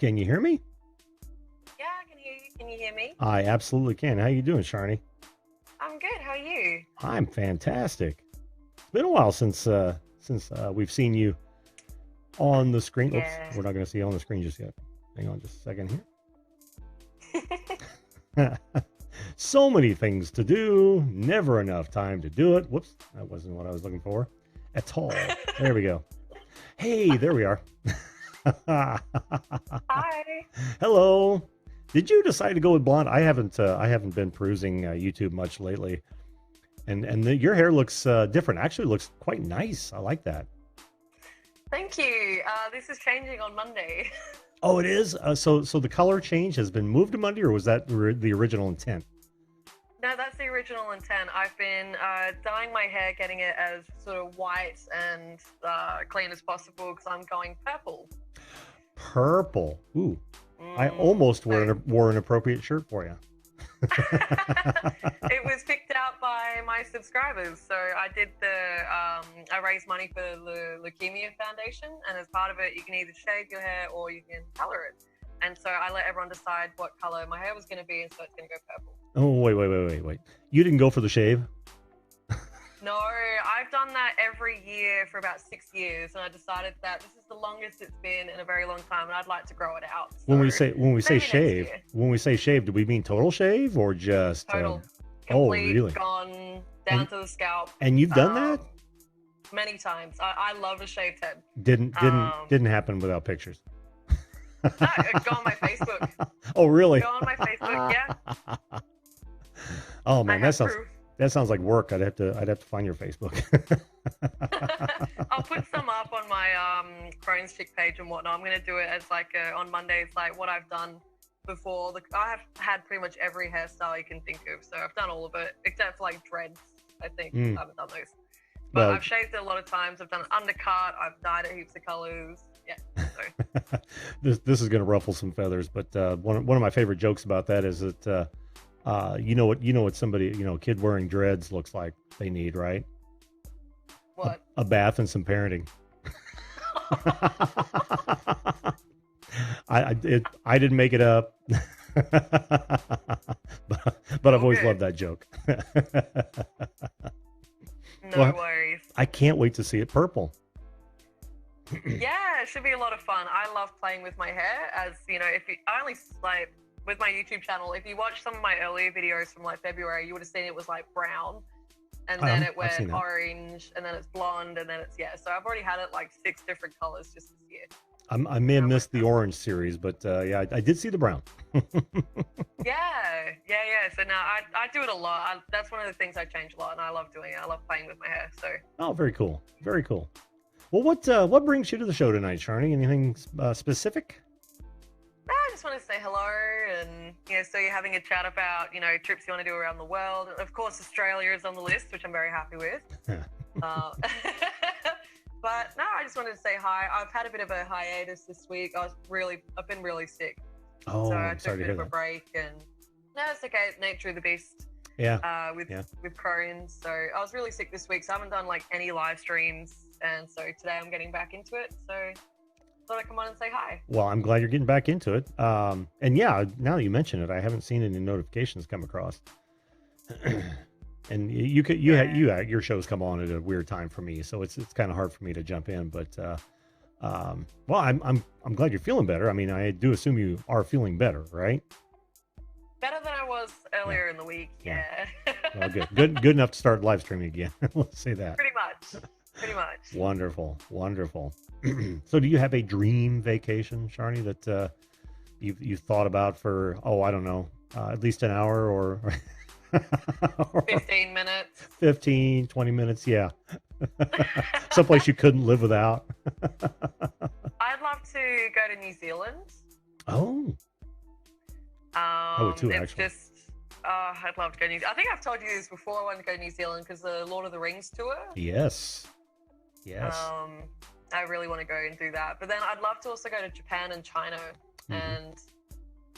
Can you hear me? Yeah, I can hear you. Can you hear me? I absolutely can. How you doing, Sharnii? I'm good. How are you? I'm fantastic. It's been a while since we've seen you on the screen. Oops, Yeah. we're not going to see you on the screen just yet. Hang on just a second here. So many things to do, never enough time to do it. Whoops, that wasn't what I was looking for at all. There we go. Hey, there we are. Hi. Hello. Did you decide to go with blonde? I haven't been perusing YouTube much lately, and your hair looks different. Actually, looks quite nice. I like that. Thank you. This is changing on Monday. Oh, it is. So the color change has been moved to Monday, or was that the original intent? No, that's the original intent. I've been dyeing my hair, getting it as sort of white and clean as possible because I'm going purple. Purple. Ooh. I almost wore an appropriate shirt for you. It was picked out by my subscribers. So I did I raised money for the Leukemia Foundation, and as part of it, you can either shave your hair or you can color it. And so I let everyone decide what color my hair was going to be, and so it's going to go purple. Oh, wait. You didn't go for the shave? No, I've done that every year for about 6 years, and I decided that this is the longest it's been in a very long time, and I'd like to grow it out. So when we say shave, do we mean total shave or just total? Complete, really? Gone down to the scalp. And you've done that? Many times. I love a shaved head. Didn't happen without pictures. No, go on my Facebook. Oh, really? Go on my Facebook, yeah. Oh man, that sounds like work. I'd have to find your Facebook. I'll put some up on my Crohn's chick page and whatnot. I'm gonna do it as like on Monday. It's like what I've done before. I have had pretty much every hairstyle you can think of, so I've done all of it except for like dreads. I think I haven't done those, but I've shaved it a lot of times. I've done undercut. I've dyed it heaps of colors. Yeah. So. This is gonna ruffle some feathers, but one of my favorite jokes about that is that. You know what somebody, a kid wearing dreads looks like they need, right? What? A bath and some parenting. I didn't make it up, but I've always loved that joke. No worries. I can't wait to see it purple. Yeah, it should be a lot of fun. I love playing with my hair, as I only like. With my YouTube channel, if you watch some of my earlier videos from like February, you would have seen it was like brown, and then it went orange, and then it's blonde, and then it's so I've already had it like 6 different colors just this year. I may have missed the orange series, but yeah, I did see the brown. yeah. So now I do it a lot. That's one of the things I change a lot, and I love doing it. I love playing with my hair. So. Oh, very cool, very cool. Well, what brings you to the show tonight, Sharnii? Anything specific? I just want to say hello, and so you're having a chat about trips you want to do around the world. Of course, Australia is on the list, which I'm very happy with. But no, I just wanted to say hi. I've had a bit of a hiatus this week. I've been really sick. Oh, so I took a bit of a break, and no, it's okay. Nature of the beast. Yeah. With Crohn. So I was really sick this week, so I haven't done like any live streams, and so today I'm getting back into it. So. Thought I'd come on and say hi. Well, I'm glad you're getting back into it. And yeah, now that you mention it, I haven't seen any notifications come across. And your shows come on at a weird time for me, so it's kind of hard for me to jump in. But well, I'm glad you're feeling better. I mean, I do assume you are feeling better, right? Better than I was earlier in the week. Yeah. Well, good enough to start live streaming again. Let's say that. Pretty much. Wonderful. So do you have a dream vacation, Sharnii, that you've thought about for, I don't know, at least an hour or 15 minutes. 15, 20 minutes, yeah. Someplace you couldn't live without. I'd love to go to New Zealand. Oh. I would too, actually. It's just, I'd love to go to New Zealand. I think I've told you this before. I wanted to go to New Zealand because the Lord of the Rings tour. Yes. I really want to go and do that. But then I'd love to also go to Japan and China and,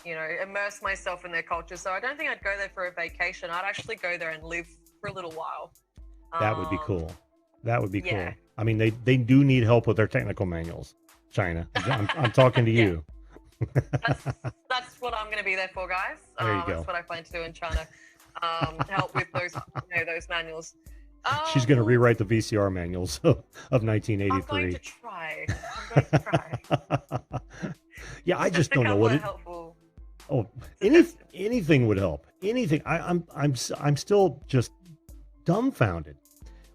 immerse myself in their culture. So I don't think I'd go there for a vacation. I'd actually go there and live for a little while. That would be cool. That would be cool. Yeah. I mean, they do need help with their technical manuals, China. I'm talking to you. That's what I'm going to be there for, guys. There you go. That's what I plan to do in China. Help with those, those manuals. She's going to rewrite the VCR manuals of I'm 1983. going to try. I'm going to try. Yeah, I just don't know what it. Helpful. Oh, anything would help. Anything. I'm still just dumbfounded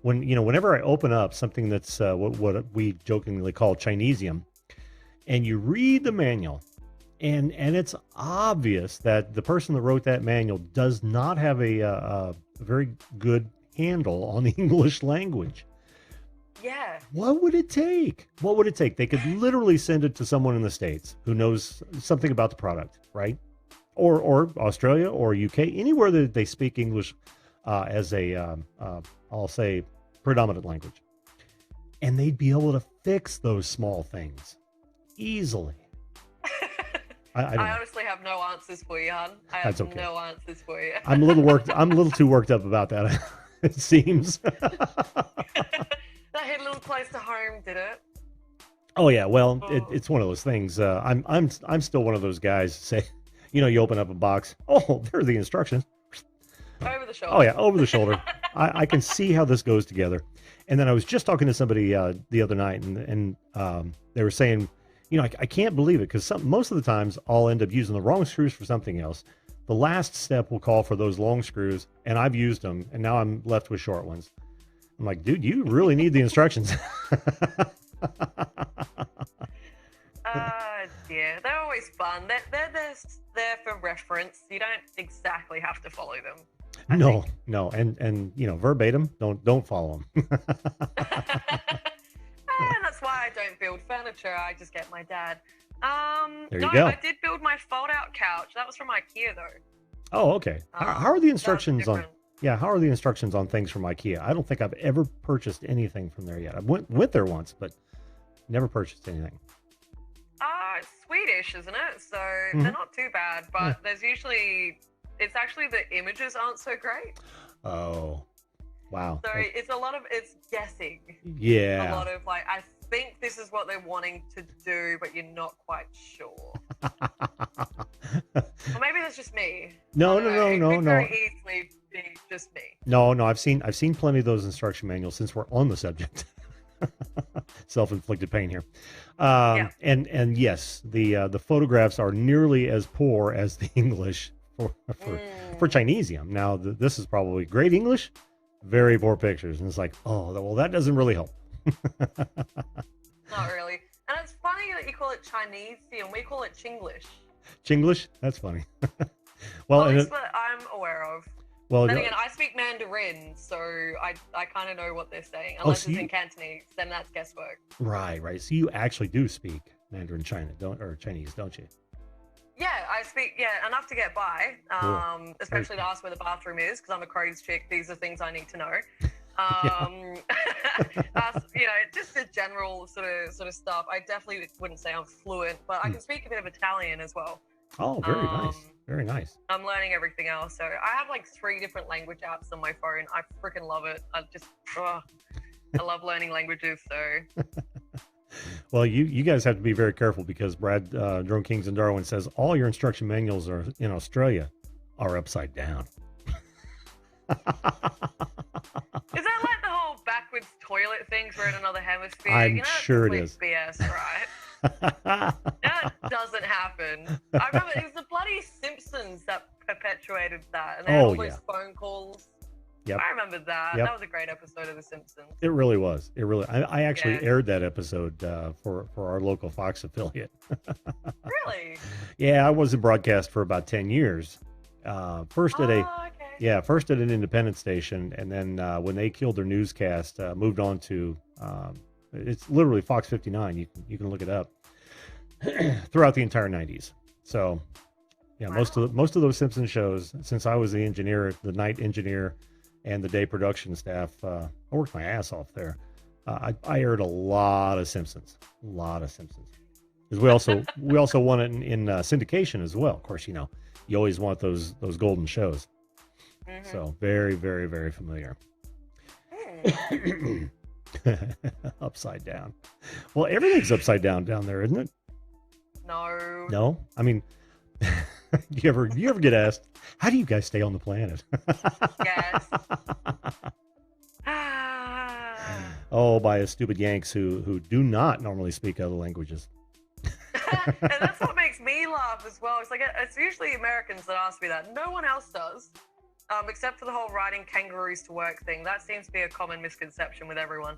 when whenever I open up something that's what we jokingly call Chinesium, and you read the manual, and it's obvious that the person that wrote that manual does not have a very good handle on the English language. Yeah. What would it take? What would it take? They could literally send it to someone in the States who knows something about the product, right? Or Australia or UK, anywhere that they speak English as a, I'll say, predominant language. And they'd be able to fix those small things easily. I honestly have no answers for you, hon. I have no answers for you. I'm a little too worked up about that. It seems. That hit a little close to home, did it? Oh yeah, well, it's one of those things. I'm still one of those guys. Say, you open up a box. Oh, there are the instructions. Over the shoulder. Oh yeah, over the shoulder. I can see how this goes together. And then I was just talking to somebody the other night, and they were saying, I can't believe it because most of the times I'll end up using the wrong screws for something else. The last step will call for those long screws, and I've used them, and now I'm left with short ones. I'm like, dude, you really need the instructions. Yeah, they're always fun. They're there for reference. You don't exactly have to follow them. No, and verbatim, don't follow them. And that's why I don't build furniture. I just get my dad. There you go. I did build my fold-out couch. That was from IKEA, though. Oh, okay. How are the instructions on? Yeah, how are the instructions on things from IKEA? I don't think I've ever purchased anything from there yet. I went there once, but never purchased anything. It's Swedish, isn't it? So they're not too bad, but there's usually, it's actually the images aren't so great. Oh, wow. So it's guessing. Yeah. A lot of I think this is what they're wanting to do, but you're not quite sure. Or maybe that's just me. No. Very easily be just me. No. I've seen plenty of those instruction manuals since we're on the subject. Self-inflicted pain here. And yes, the photographs are nearly as poor as the English for Chinesium. Now this is probably great English, very poor pictures, and it's like, oh well, that doesn't really help. Not really. And it's funny that you call it Chinesium. We call it Chinglish. Chinglish? That's funny. Well, at least that I'm aware of. Well, then again, I speak Mandarin, so I kind of know what they're saying. Unless it's in Cantonese, then that's guesswork. Right. So you actually do speak Mandarin Chinese, don't you? Yeah, I speak enough to get by. Cool. Especially to ask where the bathroom is, because I'm a Crohn's chick. These are things I need to know. Just the general sort of stuff. I definitely wouldn't say I'm fluent, but I can speak a bit of Italian as well. Oh, very nice. Very nice. I'm learning everything else. So I have 3 different language apps on my phone. I freaking love it. I love learning languages. So. Well, you guys have to be very careful because Brad, Drone Kings and Darwin says all your instruction manuals are in Australia are upside down. Is that the whole backwards toilet things? We're in another hemisphere. I'm sure it is. BS, right? That doesn't happen. I remember it was the bloody Simpsons that perpetuated that, and they had all those phone calls. Yep. I remember that. Yep. That was a great episode of The Simpsons. It really was. I actually aired that episode for our local Fox affiliate. Really? Yeah, I was in broadcast for about 10 years. First at an independent station, and then when they killed their newscast, moved on to it's literally Fox 59. You can look it up throughout the entire 90s. So yeah, most of those Simpsons shows, since I was the engineer, the night engineer, and the day production staff, I worked my ass off there. I aired a lot of Simpsons, because we also won it in syndication as well. Of course, you always want those golden shows. Mm-hmm. So very, very, very familiar. Upside down. Well, everything's upside down there, isn't it? No. No, I mean, you ever get asked, how do you guys stay on the planet? Yes. Oh, by a stupid Yanks who do not normally speak other languages. And that's what makes me laugh as well. It's like it's usually Americans that ask me that. No one else does, except for the whole riding kangaroos to work thing. That seems to be a common misconception with everyone.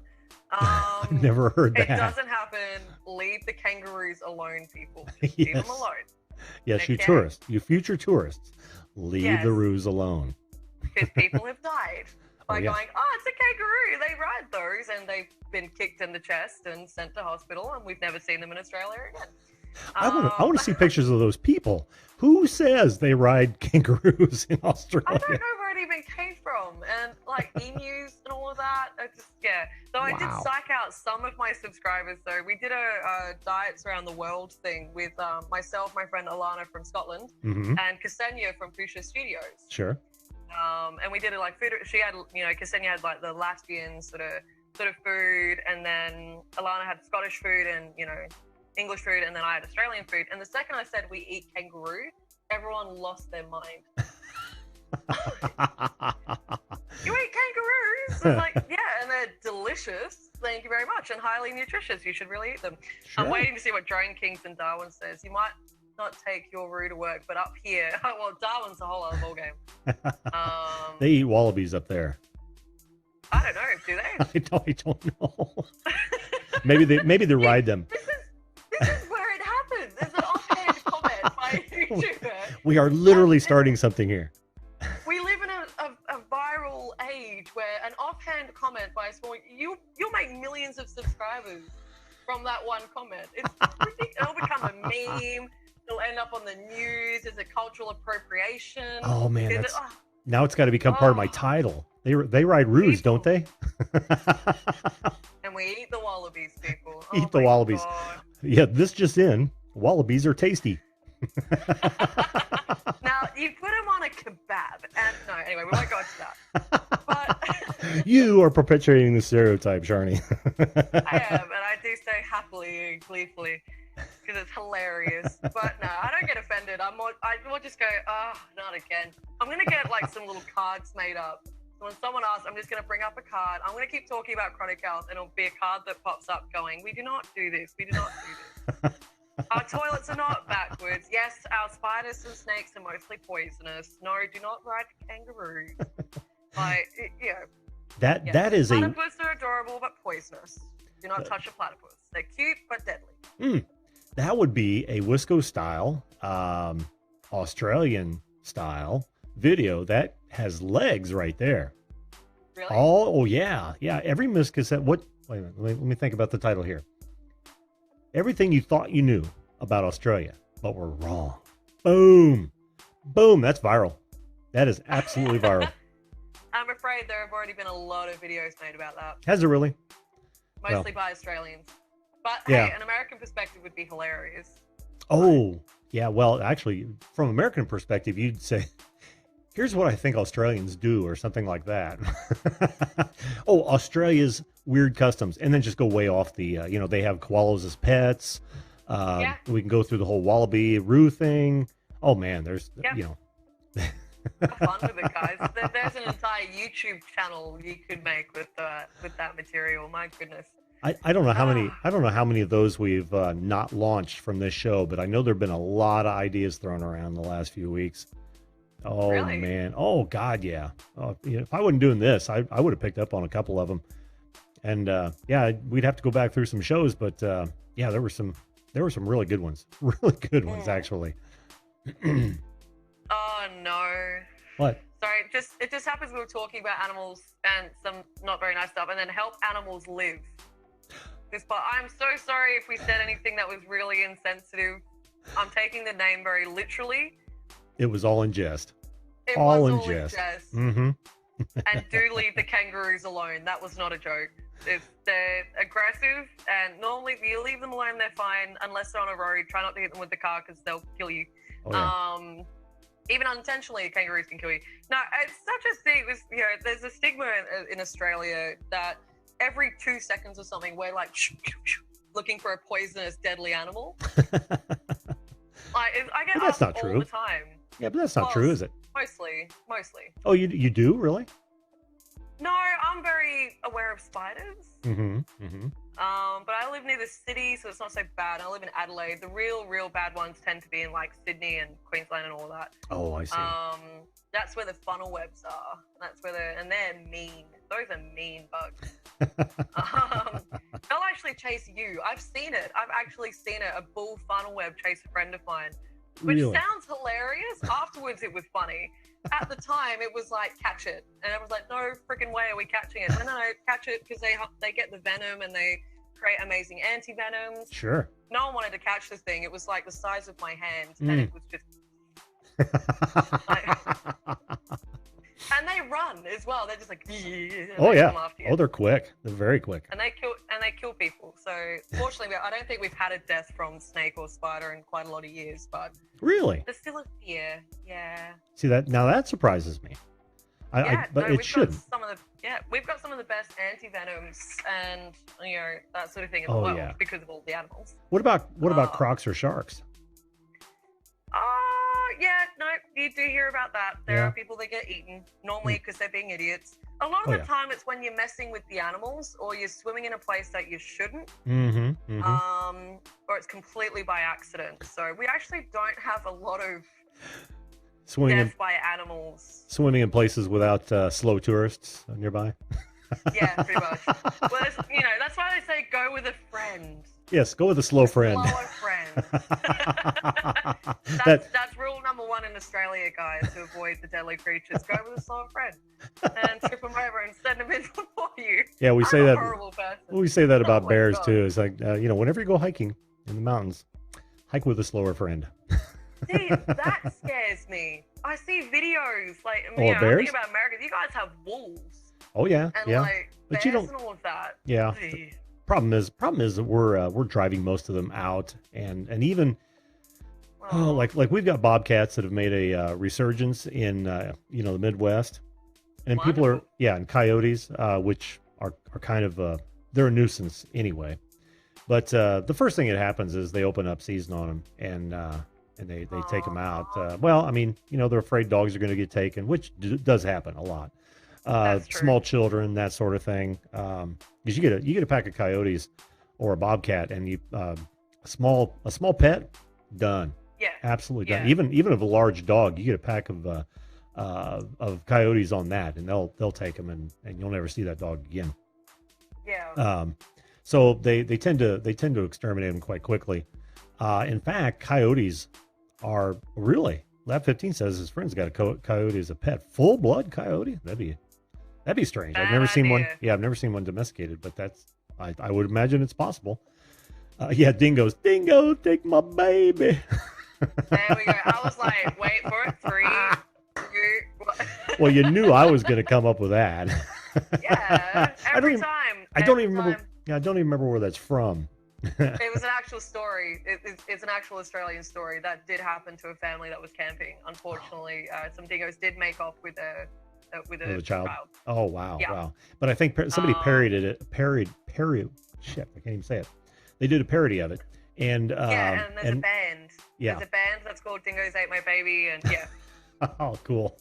I've never heard that. It doesn't happen. Leave the kangaroos alone, people. Just leave them alone. Yes, Okay? you tourists, you future tourists, leave the roos alone. Because people have died by yeah. going, oh, it's a kangaroo. They ride those, and they've been kicked in the chest and sent to hospital, and we've never seen them in Australia again. I want to see pictures of those people. Who says they ride kangaroos in Australia? I don't know where it even came from. And like emus and all of that. Though I did psych out some of my subscribers though. We did a Diets Around the World thing with myself, my friend Alana from Scotland, and Ksenia from Pusha Studios. Sure. And we did it like food. She had, Ksenia had like the Latvian sort of food, and then Alana had Scottish food and, English food, and then I had Australian food. And the second I said we eat kangaroo, everyone lost their mind. You eat kangaroos? I'm like, yeah, and they're delicious. Thank you very much, and highly nutritious. You should really eat them. Sure. I'm waiting to see what Drone Kings and Darwin says. You might not take your roo to work, but up here, well, Darwin's a whole other ballgame. They eat wallabies up there. I don't know. Do they? I don't know. maybe they ride them. This is where it happens. There's an offhand comment by a YouTuber. We are literally starting something here. We live in a viral age where an offhand comment by a small you'll make millions of subscribers from that one comment. It's ridiculous. It'll become a meme. It'll end up on the news. Is it cultural appropriation? Oh man, now it's got to become part of my title. They ride roos, don't they? And we eat the wallabies, people. Eat the wallabies. God. Yeah, this just in. Wallabies are tasty. Now, you put them on a kebab. And no, anyway, we won't go into that. But you are perpetuating the stereotype, Sharnii. I am, and I do so happily and gleefully because it's hilarious. But no, I don't get offended. I will just go, oh, not again. I'm going to get like some little cards made up. When someone asks, I'm just going to bring up a card. I'm going to keep talking about chronic health, and it'll be a card that pops up going, we do not do this. We do not do this. Our toilets are not backwards. Yes, our spiders and snakes are mostly poisonous. No, do not ride kangaroos. That is platypus are adorable but poisonous. Do not touch a platypus. They're cute but deadly. That would be a Wisco style, Australian style video that has legs right there. Really? Oh yeah. Every misconception. Wait a minute. Let me think about the title here. Everything you thought you knew about Australia, but were wrong. Boom. That's viral. That is absolutely viral. I'm afraid there have already been a lot of videos made about that. Has it really? Mostly by Australians. But hey, an American perspective would be hilarious. Oh, yeah. Well, actually, from American perspective, you'd say, here's what I think Australians do, or something like that. Oh, Australia's weird customs. And then just go way off the, they have koalas as pets. We can go through the whole wallaby roo thing. Oh, man, there's, Have fun with it, guys. There's an entire YouTube channel you could make with that material. My goodness. I don't know how many of those we've not launched from this show, but I know there've been a lot of ideas thrown around the last few weeks. Oh, really? Man. Oh, God, yeah. Oh, if I wasn't doing this, I would have picked up on a couple of them. And, we'd have to go back through some shows. But, there were some really good ones. Really good ones, actually. Oh, no. What? Sorry, it just happens we were talking about animals and some not very nice stuff, and then help animals live. I'm so sorry if we said anything that was really insensitive. I'm taking the name very literally. It was all in jest. It was all in jest. Mm-hmm. And do leave the kangaroos alone. That was not a joke. They're aggressive, and normally you leave them alone, they're fine, unless they're on a road. Try not to hit them with the car because they'll kill you. Oh, yeah. Even unintentionally, kangaroos can kill you. No, it's such a thing. There's a stigma in Australia that every 2 seconds or something, we're like looking for a poisonous, deadly animal. Like, I get But that's asked not all true. the time. Yeah, but that's not Well, true, is it? Mostly. Oh, you do really? No, I'm very aware of spiders. But I live near the city, so it's not so bad. I live in Adelaide. The real bad ones tend to be in like Sydney and Queensland and all that. Oh, I see. That's where the funnel webs are. That's where they're mean. Those are mean bugs. They'll actually chase you. I've seen it. I've actually seen it. A bull funnel web chase a friend of mine, which Really? sounds hilarious. Afterwards, it was funny. At the time, it was like, catch it. And I was like, no freaking way are we catching it. No, catch it, because they get the venom and they create amazing anti-venoms. Sure. No one wanted to catch this thing. It was like the size of my hand, and it was just... and they run as well. They're just like... Oh, yeah. After you. Oh, they're quick. They're very quick. And they kill people. So, fortunately, I don't think we've had a death from snake or spider in quite a lot of years, but... Really? There's still a fear, yeah. See that? Now that surprises me. But it shouldn't. We've got some of the best anti-venoms and that sort of thing as Oh, well, yeah. because of all the animals. What about crocs or sharks? Yeah, no, you do hear about that. There Yeah. are people that get eaten, normally because they're being idiots. A lot of the time it's when you're messing with the animals or you're swimming in a place that you shouldn't. Or it's completely by accident. So we actually don't have a lot of death by animals. Swimming in places without slow tourists nearby. Yeah, pretty much. Well, that's why they say go with a friend. Yes, go with a slow friend. Slower friend. That's rule number 1 in Australia, guys, to avoid the deadly creatures. Go with a slower friend and trip them over and send them in before you. Yeah, we say that. Horrible person. We say that about bears too. It's like whenever you go hiking in the mountains, hike with a slower friend. See, that scares me. I see videos like of I'm bears? thinking about America. You guys have wolves. Oh yeah, and yeah. Like but bears you don't. And all of that. Yeah. Problem is that we're driving most of them out, and even like we've got bobcats that have made a resurgence in the Midwest, and people are and coyotes, which are kind of they're a nuisance anyway. But the first thing that happens is they open up season on them, and they take them out. Well, I mean, they're afraid dogs are going to get taken, which does happen a lot. Small children, that sort of thing. Because you get a pack of coyotes or a bobcat, and a small pet, done. Yeah, absolutely done. Even of a large dog, you get a pack of coyotes on that, and they'll take them, and you'll never see that dog again. Yeah. So they tend to exterminate them quite quickly. In fact, coyotes are really. Lab 15 says his friend's got a coyote as a pet, full blood coyote. That'd be strange. I've never seen one. Yeah, I've never seen one domesticated, but I would imagine it's possible. Dingoes. Dingo, take my baby. There we go. I was like, wait for it. 3, 2. Well, you knew I was going to come up with that. Yeah, every time. I don't even remember. Yeah, I don't even remember where that's from. It was an actual story. It's an actual Australian story that did happen to a family that was camping. Unfortunately, some dingoes did make off with a child. Oh wow, yeah. Wow! But I think somebody parodied it. Shit, I can't even say it. They did a parody of it, and there's a band. Yeah, there's a band that's called Dingoes Ate My Baby, and yeah. Oh, cool.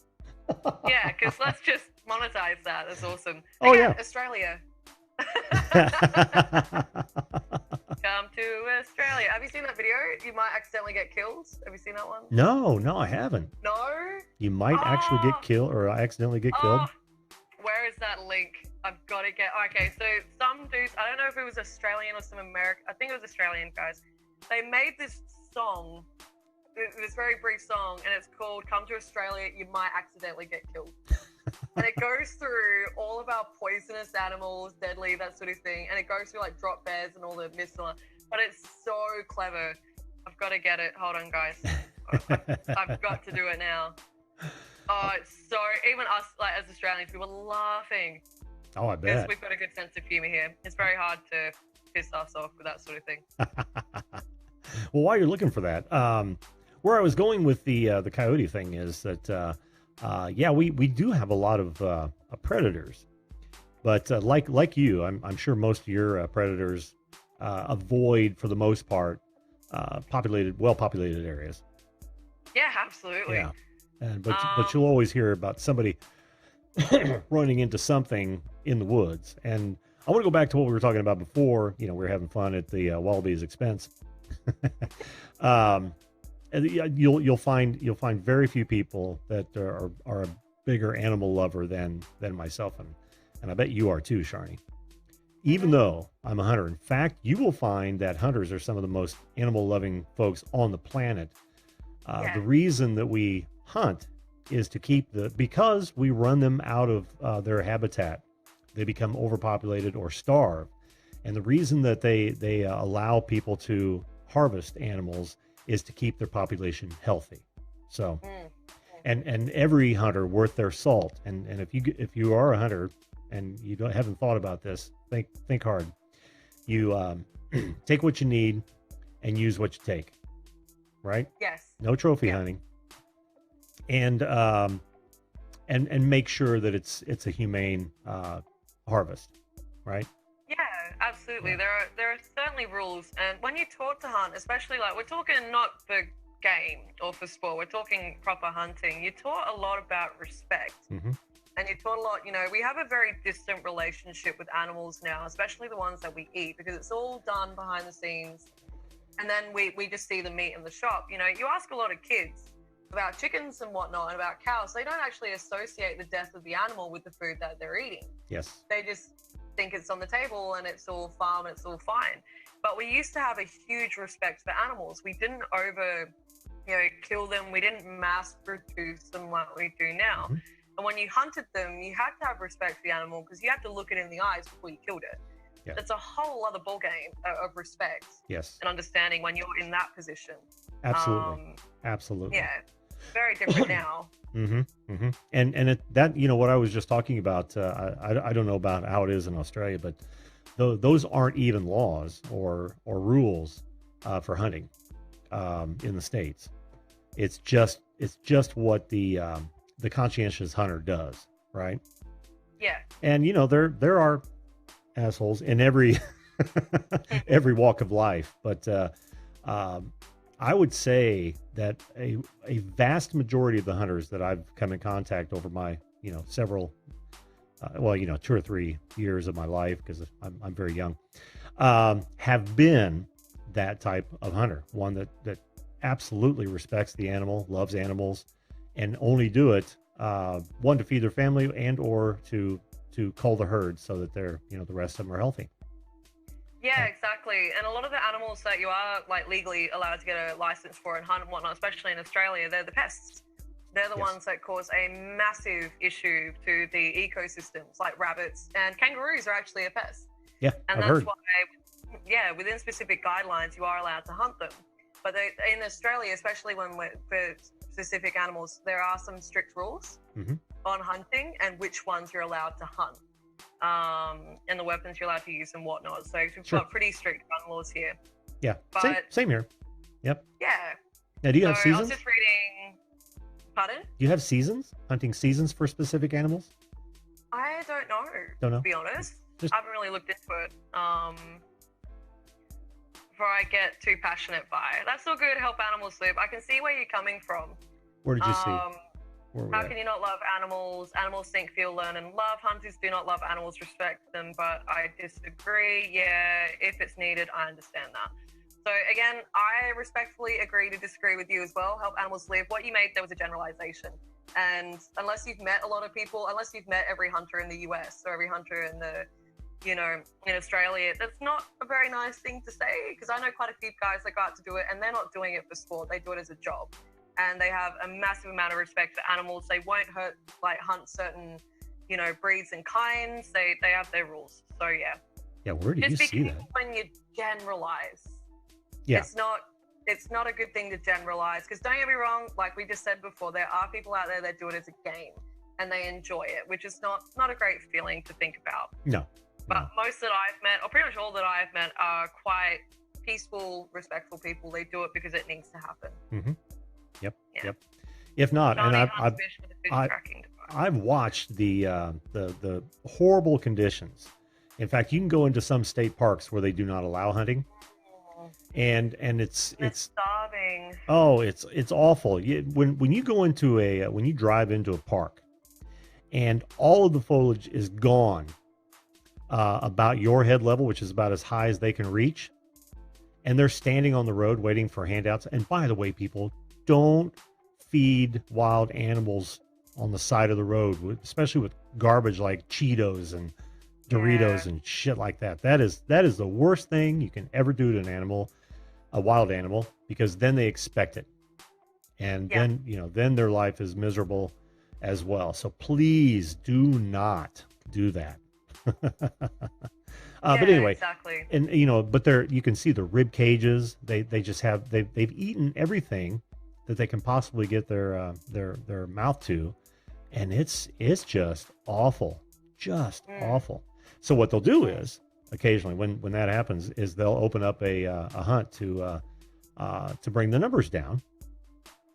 Yeah, because let's just monetize that. That's awesome. Oh yeah, Australia. Come to Australia. Have you seen that video? You might accidentally get killed. Have you seen that one? No, I haven't. No? You might actually get killed or accidentally get killed. Where is that link? I've got to get... Okay, so some dudes... I don't know if it was Australian or some American... I think it was Australian, guys. They made this song, this very brief song, and it's called Come to Australia, You Might Accidentally Get Killed. And it goes through all of our poisonous animals, deadly, that sort of thing. And it goes through like drop bears and all the missile. But it's so clever. I've got to get it. Hold on, guys. I've got to do it now. Oh, it's so... Even us, like as Australians, we were laughing. Oh, I bet. Because we've got a good sense of humor here. It's very hard to piss us off with that sort of thing. Well, while you're looking for that, where I was going with the coyote thing is that... we do have a lot of predators, but like you, I'm sure most of your predators avoid, for the most part, well-populated areas. Yeah, absolutely. Yeah, but you'll always hear about somebody running into something in the woods. And I want to go back to what we were talking about before. We were having fun at the Wallabies' expense. And you'll find very few people that are a bigger animal lover than myself, and I bet you are too, Sharnii. Even though I'm a hunter, in fact, you will find that hunters are some of the most animal loving folks on the planet. The reason that we hunt is to keep because we run them out of their habitat. They become overpopulated or starve. And the reason that they allow people to harvest animals is to keep their population healthy. So, and every hunter worth their salt. And if you are a hunter and you haven't thought about this, think hard. You take what you need and use what you take. Right? Yes. No trophy hunting. And make sure that it's a humane harvest, right? Yeah, absolutely. Yeah. There are certainly rules, and when you talk to hunt, especially like we're talking not for game or for sport, we're talking proper hunting. You taught a lot about respect, and you taught a lot. We have a very distant relationship with animals now, especially the ones that we eat, because it's all done behind the scenes, and then we just see the meat in the shop. You ask a lot of kids about chickens and whatnot and about cows, they don't actually associate the death of the animal with the food that they're eating. Yes. They just think it's on the table and it's all farm, it's all fine. But we used to have a huge respect for animals. We didn't kill them. We didn't mass produce them like we do now. And when you hunted them, you had to have respect for the animal because you had to look it in the eyes before you killed it. Yeah. It's a whole other ballgame of respect. Yes. And understanding when you're in that position. Absolutely. Absolutely. Yeah. Very different now. And that what I was just talking about, I don't know about how it is in Australia, but those aren't even laws or rules for hunting in the States. It's just what the conscientious hunter does, right? Yeah. And there are assholes in every every walk of life, but I would say that a vast majority of the hunters that I've come in contact over my, several, 2 or 3 years of my life, because I'm very young, have been that type of hunter, one that absolutely respects the animal, loves animals, and only do it, one, to feed their family and or to cull the herd so that they're, the rest of them are healthy. Yeah, exactly. And a lot of the animals that you are legally allowed to get a license for and hunt and whatnot, especially in Australia, they're the pests. They're the ones that cause a massive issue to the ecosystems, like rabbits and kangaroos are actually a pest. Yeah, and I've heard. why, within specific guidelines, you are allowed to hunt them. But in Australia, especially for specific animals, there are some strict rules on hunting and which ones you're allowed to hunt. And the weapons you're allowed to use and whatnot. So we've got pretty strict gun laws here. Yeah, but same here. Yep. Yeah. Now, do you have seasons? I was just reading. Pardon? Do you have seasons? Hunting seasons for specific animals? I don't know. Don't know. To be honest, I haven't really looked into it. Before I get too passionate by it. That's all good. Help animals live. I can see where you're coming from. Where did you see? How can you not love animals? Animals think, feel, learn, and love. Hunters do not love animals, respect them, but I disagree. Yeah, if it's needed, I understand that. So again, I respectfully agree to disagree with you as well. Help animals live. What you made there was a generalization. And unless you've met a lot of people, unless you've met every hunter in the US or every hunter in the, in Australia, that's not a very nice thing to say, because I know quite a few guys that go out to do it and they're not doing it for sport. They do it as a job. And they have a massive amount of respect for animals. They won't hunt certain, breeds and kinds. They have their rules. So yeah. Yeah, where do you see that? When you generalize, yeah, it's not a good thing to generalize. Because don't get me wrong, like we just said before, there are people out there that do it as a game and they enjoy it, which is not a great feeling to think about. No. But most that I've met, or pretty much all that I've met, are quite peaceful, respectful people. They do it because it needs to happen. Yep. If not, and I've watched the horrible conditions. In fact, you can go into some state parks where they do not allow hunting, and They're starving. oh, it's awful. When you go into when you drive into a park, and all of the foliage is gone about your head level, which is about as high as they can reach, and they're standing on the road waiting for handouts. And by the way, people, don't feed wild animals on the side of the road, especially with garbage like Cheetos and Doritos and shit like that. That is the worst thing you can ever do to an animal, a wild animal, because then they expect it. And then, then their life is miserable as well. So please do not do that. But anyway, exactly. And but you can see the rib cages. They just have they've eaten everything that they can possibly get their mouth to, and it's just awful, awful. So what they'll do is occasionally when that happens is they'll open up a hunt to bring the numbers down,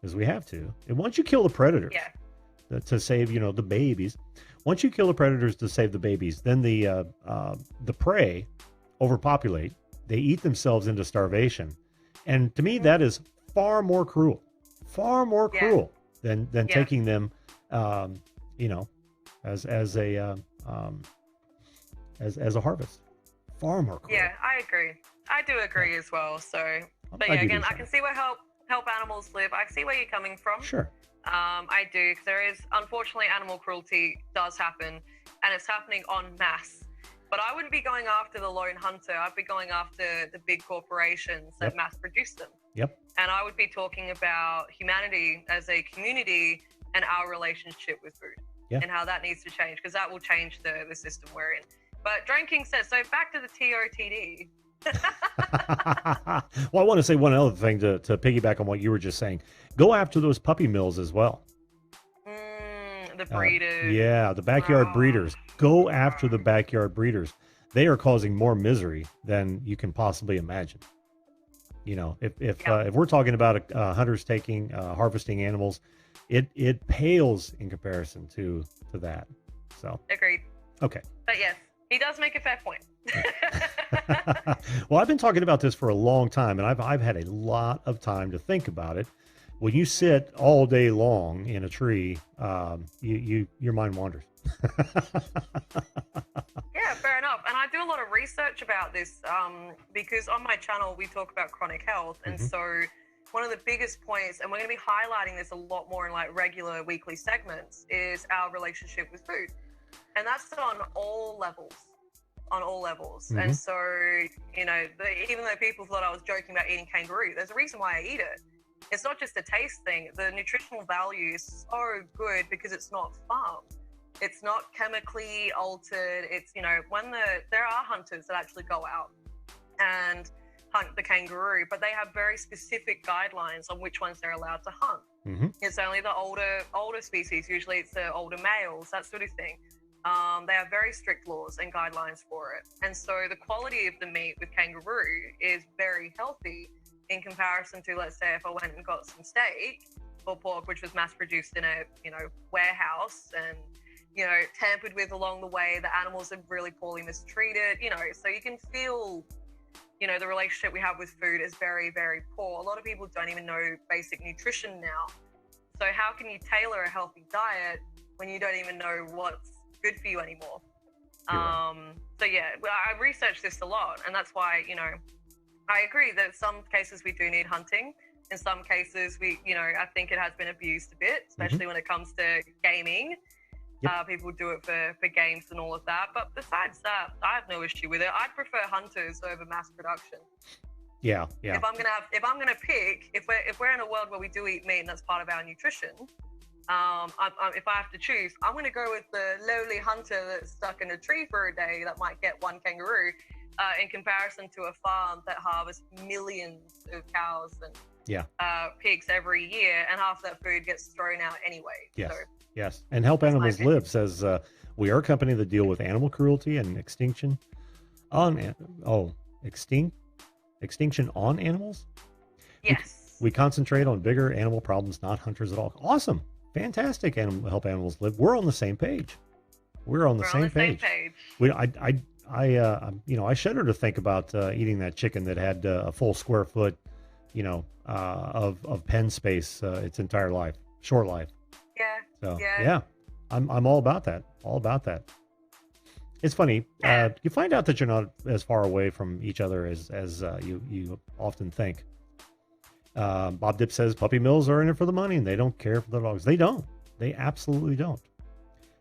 because we have to. And once you kill the predators to save the babies. Once you kill the predators to save the babies, then the prey overpopulate. They eat themselves into starvation, and to me, that is far more cruel than taking them, as a harvest. Far more cruel. Yeah, I agree. I do agree as well. So, but again, I can see where help animals live. I see where you're coming from. Sure. I do, because there is, unfortunately, animal cruelty does happen, and it's happening en masse. But I wouldn't be going after the lone hunter. I'd be going after the big corporations that mass produce them. Yep. And I would be talking about humanity as a community and our relationship with food and how that needs to change, because that will change the system we're in. But Drone King says, so back to the TOTD. Well, I want to say one other thing to piggyback on what you were just saying. Go after those puppy mills as well. The breeders. The backyard breeders. Go after the backyard breeders. They are causing more misery than you can possibly imagine. If we're talking about hunters harvesting animals, it pales in comparison to that. So agreed. Okay. But yes, he does make a fair point. Well, I've been talking about this for a long time, and I've had a lot of time to think about it. When you sit all day long in a tree, your mind wanders. Yeah, fair enough. And I do a lot of research about this because on my channel we talk about chronic health, and so one of the biggest points, and we're going to be highlighting this a lot more in like regular weekly segments, is our relationship with food, and that's on all levels. And so, even though people thought I was joking about eating kangaroo, there's a reason why I eat it. It's not just a taste thing. The nutritional value is so good because it's not farmed. It's not chemically altered. It's, when there are hunters that actually go out and hunt the kangaroo, but they have very specific guidelines on which ones they're allowed to hunt. It's only the older species. Usually it's the older males, that sort of thing. They have very strict laws and guidelines for it. And so the quality of the meat with kangaroo is very healthy in comparison to, let's say, if I went and got some steak or pork, which was mass produced in a, warehouse and, tampered with along the way. The animals are really poorly mistreated, so you can feel, the relationship we have with food is very, very poor. A lot of people don't even know basic nutrition now. So how can you tailor a healthy diet when you don't even know what's good for you anymore? So yeah, I researched this a lot, and that's why, I agree that in some cases we do need hunting. In some cases we, I think it has been abused a bit, especially when it comes to gaming. People do it for games and all of that. But besides that, I have no issue with it. I'd prefer hunters over mass production. Yeah. If I'm gonna pick, if we're in a world where we do eat meat and that's part of our nutrition, if I have to choose, I'm going to go with the lowly hunter that's stuck in a tree for a day that might get one kangaroo, in comparison to a farm that harvests millions of cows and pigs every year, and half that food gets thrown out anyway. Yes. And Help Animals Live says, we are a company that deal with animal cruelty and extinction extinction on animals. Yes. We concentrate on bigger animal problems, not hunters at all. Awesome. Fantastic. Help Animals Live. We're on the same page. We're on the same page. I shudder to think about eating that chicken that had a full square foot, of pen space its entire life, short life. Yeah. So Yeah. yeah, I'm all about that. All about that. It's funny. You find out that you're not as far away from each other as you often think. Bob Dip says puppy mills are in it for the money and they don't care for the dogs. They don't. They absolutely don't.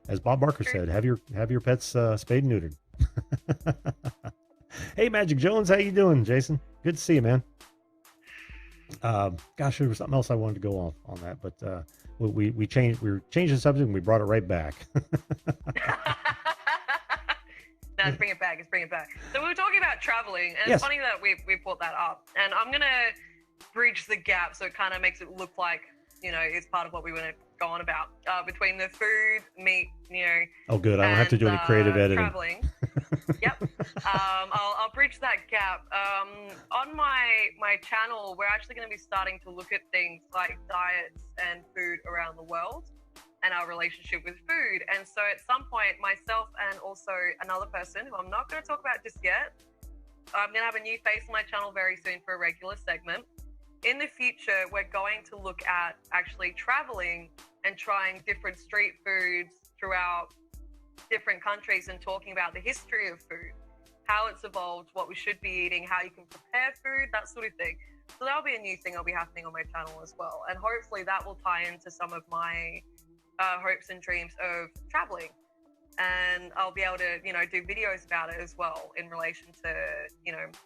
As Bob Barker said, have your pets spayed and neutered. Hey, Magic Jones, how you doing, Jason? Good to see you, man. Gosh, there was something else I wanted to go off on that, but we changed the subject and we brought it right back. No, let's bring it back. So we were talking about traveling, and Yes. it's funny that we brought that up. And I'm gonna bridge the gap so it kind of makes it look like it's part of what we want to go on about between the food, meat, Oh, good. I don't have to do any creative editing. Traveling. Yep. I'll bridge that gap. On my channel, we're actually going to be starting to look at things like diets and food around the world and our relationship with food. And so at some point, myself and also another person who I'm not going to talk about just yet, I'm going to have a new face on my channel very soon for a regular segment. In the future, we're going to look at actually traveling and trying different street foods throughout different countries and talking about the history of food, how it's evolved, what we should be eating, how you can prepare food, that sort of thing. So that'll be a new thing that'll be happening on my channel as well. And hopefully that will tie into some of my hopes and dreams of traveling. And I'll be able to, do videos about it as well in relation to,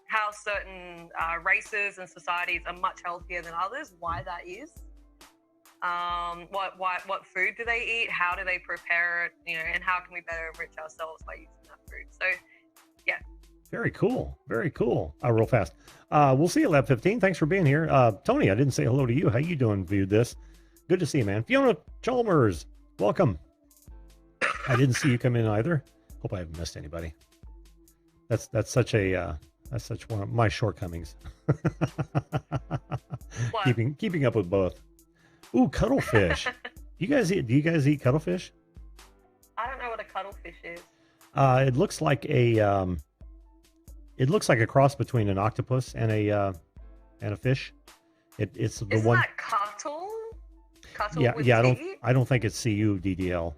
how certain races and societies are much healthier than others, why that is. What food do they eat? How do they prepare it? And how can we better enrich ourselves by using that food? So, yeah. Very cool. Very cool. Real fast. We'll see you at Lab 15. Thanks for being here. Tony, I didn't say hello to you. How you doing? Viewed this. Good to see you, man. Fiona Chalmers, welcome. I didn't see you come in either. Hope I haven't missed anybody. That's such one of my shortcomings. Keeping up with both. Ooh, cuttlefish. Do you guys eat cuttlefish? I don't know what a cuttlefish is. It looks like a cross between an octopus and a fish. It's the Isn't one. that cuttle? Cuttle Yeah, with yeah. C? I don't think it's CUDDLE.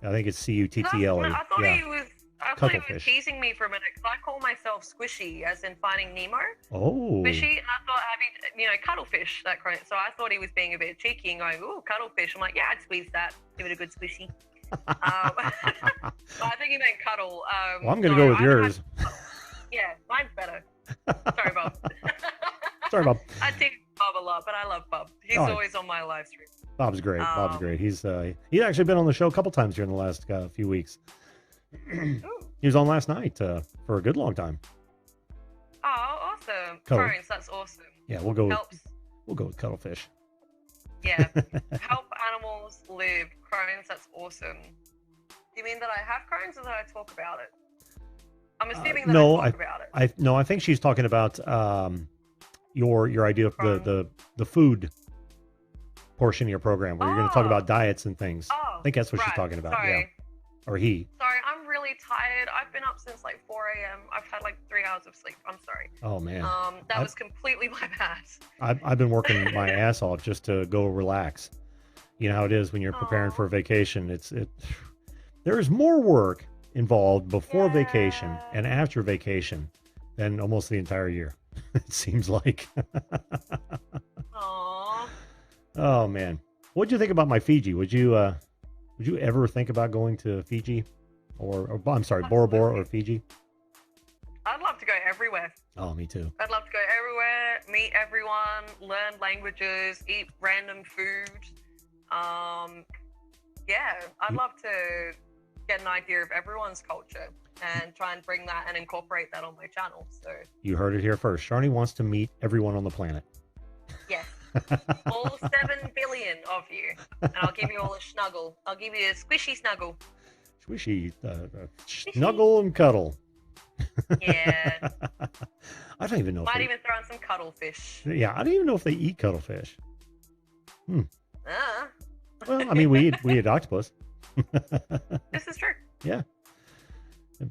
I think it's CUTTLE. I thought he was Cuttlefish. teasing me for a minute because I call myself Squishy, as in Finding Nemo. Oh. Squishy, and I thought cuttlefish, that kind of, so I thought he was being a bit cheeky and going, ooh, cuttlefish. I'm like, yeah, I'd squeeze that, give it a good squishy. But I think he meant cuddle. Well, I'm going to go with yours. Yeah, mine's better. Sorry, Bob. Sorry, Bob. I tease Bob a lot, but I love Bob. He's always on my live stream. Bob's great. Bob's great. He's actually been on the show a couple times here in the last few weeks. He was on last night for a good long time. Oh, awesome! Crohn's, that's awesome. Yeah, we'll go. Helps. We'll go with cuttlefish. Yeah, help animals live. Crohn's, that's awesome. Do you mean that I have Crohn's, or that I talk about it? I'm assuming that I talk about it. I think she's talking about your idea of the food portion of your program where you're going to talk about diets and things. I think that's what she's talking about. Sorry. Yeah. Or he. Sorry, I'm really tired. I've been up since like 4 a.m. I've had like 3 hours of sleep. I'm sorry. Oh man. That was completely my bad. I've been working my ass off just to go relax. You know how it is when you're preparing for a vacation. There's more work involved before vacation and after vacation than almost the entire year. It seems like. Aww. Oh man. What'd you think about my Fiji? Would you ever think about going to Fiji or I'm sorry, Bora Bora or Fiji? I'd love to go everywhere. Oh, me too. I'd love to go everywhere, meet everyone, learn languages, eat random food. I'd love to get an idea of everyone's culture and try and bring that and incorporate that on my channel. So you heard it here first. Sharnii wants to meet everyone on the planet. Yes. All 7 billion of you. And I'll give you all a snuggle. I'll give you a squishy snuggle. Squishy, snuggle and cuddle. Yeah. I don't even know. Might even throw in some cuttlefish. Yeah, I don't even know if they eat cuttlefish. Well, I mean, we eat octopus. This is true. Yeah.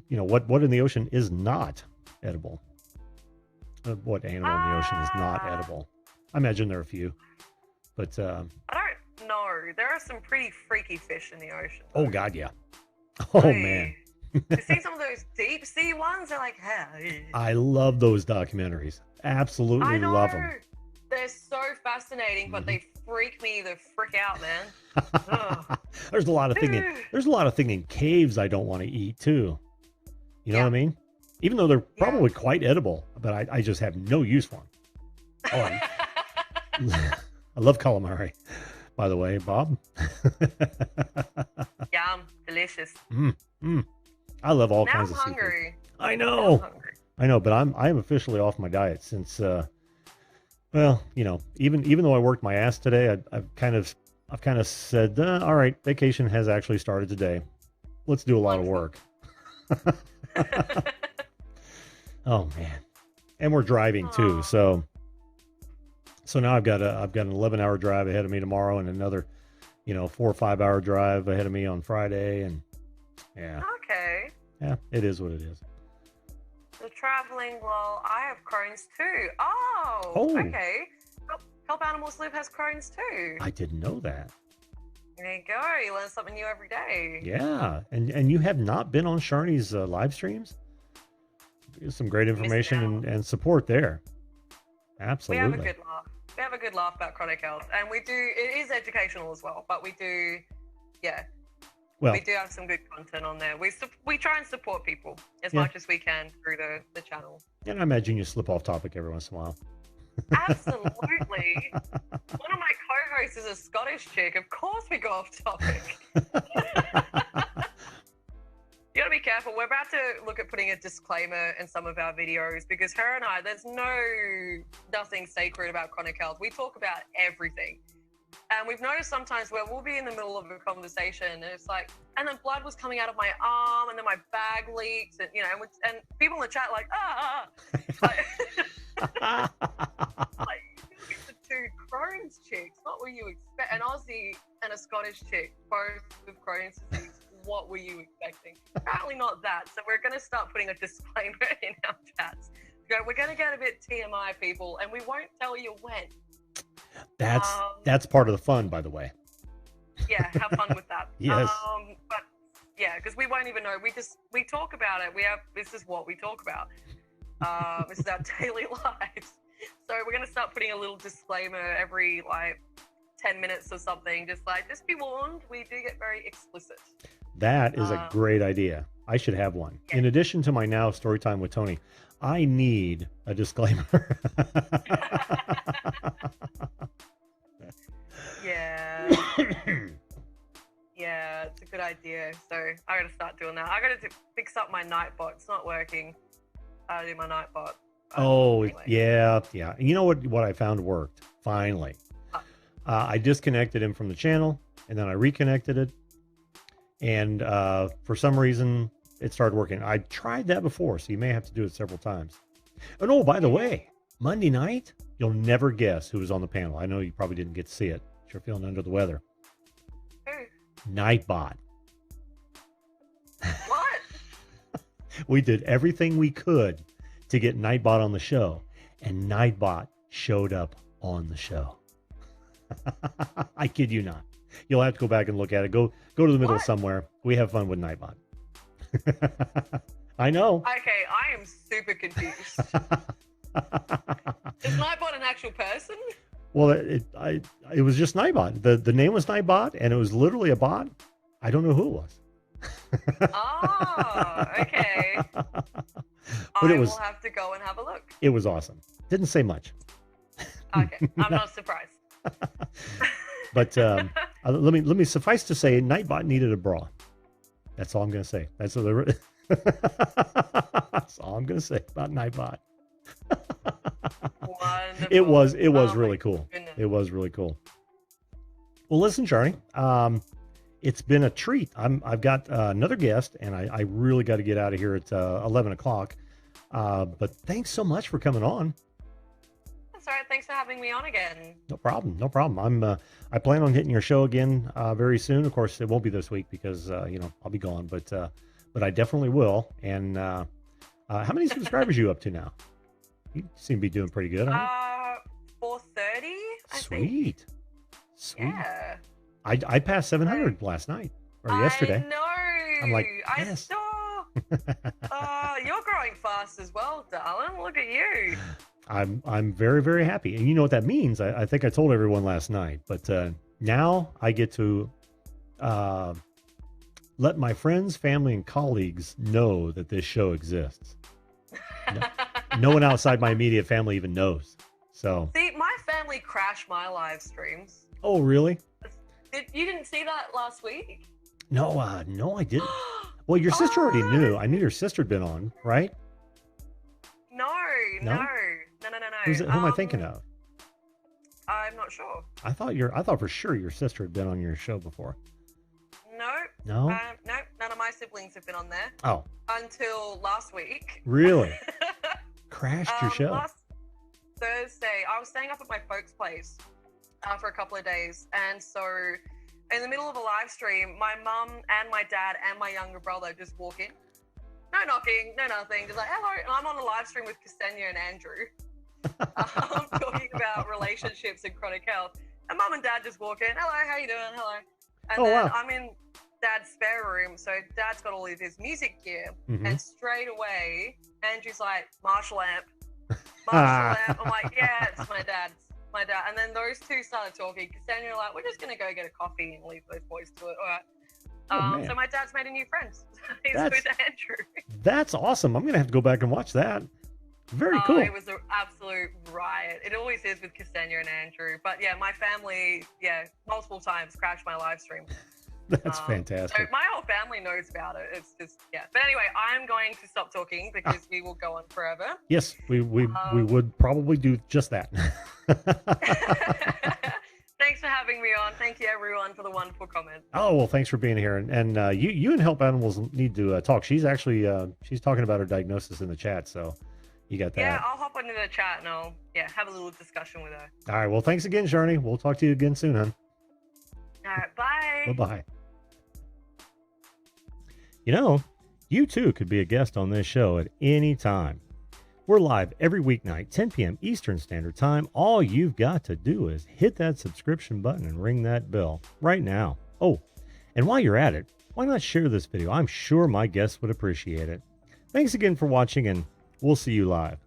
You know, what in the ocean is not edible? What animal in the ocean is not edible? I imagine there are a few, but I don't know. There are some pretty freaky fish in the ocean. Oh God, yeah. Oh man. You see some of those deep sea ones? They're like, hey. I love those documentaries. Absolutely love them. They're so fascinating, but they freak me the frick out, man. There's a lot of thing in there's a lot of thing in caves I don't want to eat too. You know what I mean? Even though they're probably quite edible, but I just have no use for them. Oh, I love calamari, by the way, Bob. Yum, delicious. I love all kinds of seafood. I know. I know, but I am officially off my diet since well, you know, even though I worked my ass today, I've kind of said, all right, vacation has actually started today. Let's do a lot of work. Oh man, and we're driving too, so now I've got an 11-hour drive ahead of me tomorrow, and another, 4 or 5 hour drive ahead of me on Friday, and yeah. Okay. Yeah, it is what it is. The traveling, well, I have Crohn's too. Oh. Okay. Help Animals Live has Crohn's too. I didn't know that. There you go. You learn something new every day. Yeah, and you have not been on Sharnie's live streams? Some great information and support there. Absolutely. We have a good laugh. We have a good laugh about chronic health, and we do. It is educational as well, but we do, Well, we do have some good content on there. We try and support people as much as we can through the channel. And I imagine you slip off topic every once in a while. Absolutely. One of my co-hosts is a Scottish chick. Of course we go off topic. You gotta be careful. We're about to look at putting a disclaimer in some of our videos because her and I, there's nothing sacred about chronic health. We talk about everything. And we've noticed sometimes where we'll be in the middle of a conversation and it's like, and then blood was coming out of my arm and then my bag leaks and, and people in the chat like, like the two Crohn's chicks, what were you expect? An Aussie and a Scottish chick, both with Crohn's disease. What were you expecting? Apparently not that. So we're going to start putting a disclaimer in our chats. We're going to get a bit TMI, people, and we won't tell you when. That's part of the fun, by the way. Yeah, have fun with that. Yes. But yeah, because we won't even know. We talk about it. This is what we talk about. This is our daily lives. So we're going to start putting a little disclaimer every 10 minutes or something. Just be warned, we do get very explicit. That is a great idea. I should have one. Yeah. In addition to my now story time with Tony, I need a disclaimer. Yeah. Yeah, it's a good idea. So I gotta start doing that. I gotta fix up my Nightbot. It's not working. I do my Nightbot. Anyway. Yeah. And you know what I found worked? Finally. I disconnected him from the channel and then I reconnected it. And for some reason, it started working. I tried that before, so you may have to do it several times. And oh, by the way, Monday night, you'll never guess who was on the panel. I know you probably didn't get to see it. You're feeling under the weather. Nightbot. What? We did everything we could to get Nightbot on the show, and Nightbot showed up on the show. I kid you not. You'll have to go back and look at it. Go to the middle somewhere. We have fun with Nightbot. I know. Okay, I am super confused. Is Nightbot an actual person? Well, it was just Nightbot. The name was Nightbot, and it was literally a bot. I don't know who it was. Oh, okay. But I will have to go and have a look. It was awesome. Didn't say much. Okay, I'm not surprised. But let me suffice to say, Nightbot needed a bra. That's all I'm going to say. That's all I'm going to say about Nightbot. Wonderful. It was really cool. Goodness. It was really cool. Well, listen, Sharnii, it's been a treat. I've got another guest, and I really got to get out of here at 11 o'clock. But thanks so much for coming on. That's all right. Thanks for having me on again. No problem. I plan on hitting your show again very soon. Of course, it won't be this week because I'll be gone. But but I definitely will. And how many subscribers are you up to now? You seem to be doing pretty good, aren't you? 430. Sweet. Sweet. Yeah. I passed 700 last night or yesterday. I know. I'm like, I yes. saw. You're growing fast as well, darling. Look at you. I'm very, very happy. And you know what that means? I think I told everyone last night, but now I get to let my friends, family, and colleagues know that this show exists. No one outside my immediate family even knows. So see, my family crashed my live streams. Oh, really? You didn't see that last week? No, no, I didn't. Well, your sister already knew. I knew your sister had been on, right? No. Who am I thinking of? I'm not sure. I thought for sure your sister had been on your show before. No, none of my siblings have been on there. Oh. Until last week. Really? Crashed your show. Last Thursday, I was staying up at my folks' place for a couple of days, and so in the middle of a live stream, my mum and my dad and my younger brother just walk in. No knocking, no nothing. Just like, hello. And I'm on a live stream with Ksenia and Andrew. Talking about relationships and chronic health. And mum and dad just walk in. Hello, how you doing? Hello. And then I'm in dad's spare room. So dad's got all of his music gear. Mm-hmm. And straight away, Andrew's like, Marshall amp. Marshall amp. I'm like, yeah, it's my dad. And then those two started talking. Ksenia like, we're just going to go get a coffee and leave those boys to it. All right. So my dad's made a new friend. He's with Andrew. That's awesome. I'm going to have to go back and watch that. Very cool. It was an absolute riot. It always is with Ksenia and Andrew. But yeah, my family, multiple times crashed my live stream. That's fantastic. So my whole family knows about it. It's just, But anyway, I'm going to stop talking because we will go on forever. Yes, we would probably do just that. Thanks for having me on. Thank you, everyone, for the wonderful comments. Oh, well, thanks for being here. And you and Help Animals need to talk. She's actually she's talking about her diagnosis in the chat, so you got that. Yeah, I'll hop into the chat and I'll have a little discussion with her. All right. Well, thanks again, Sharnii. We'll talk to you again soon, hon. All right. Bye. Bye-bye. You know, you too could be a guest on this show at any time. We're live every weeknight, 10 p.m. Eastern Standard Time. All you've got to do is hit that subscription button and ring that bell right now. Oh, and while you're at it, why not share this video? I'm sure my guests would appreciate it. Thanks again for watching, and we'll see you live.